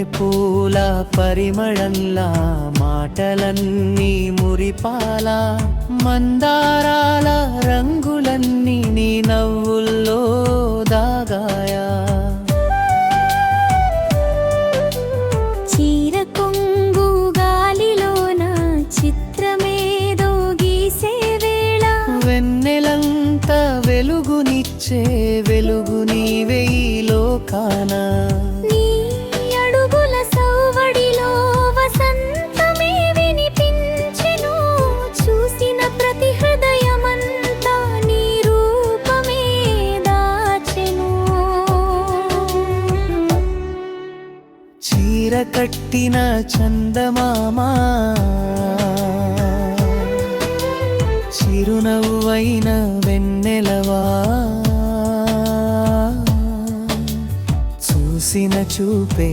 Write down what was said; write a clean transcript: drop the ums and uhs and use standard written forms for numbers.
మల్లెపూల పరిమళంలా మాటలన్నీ మురిపాల మందారాల రంగులన్నీ నీ నవ్వుల్లో దాగాయా చీర కొంగు గాలిలోన చిత్రమేదో గీసే వేళ వెన్నెలంత వెలుగునిచ్చే వెలుగు నీవే ఈ లోకాన నీ అడుగుల సౌవడిలో వసంతమే వినిపించెను చూసిన ప్రతి హృదయమంతా నీ రూపమే దాచెను చీర కట్టిన చందమామా చిరునవ్వైన వెన్నెలవా చూసిన చూపే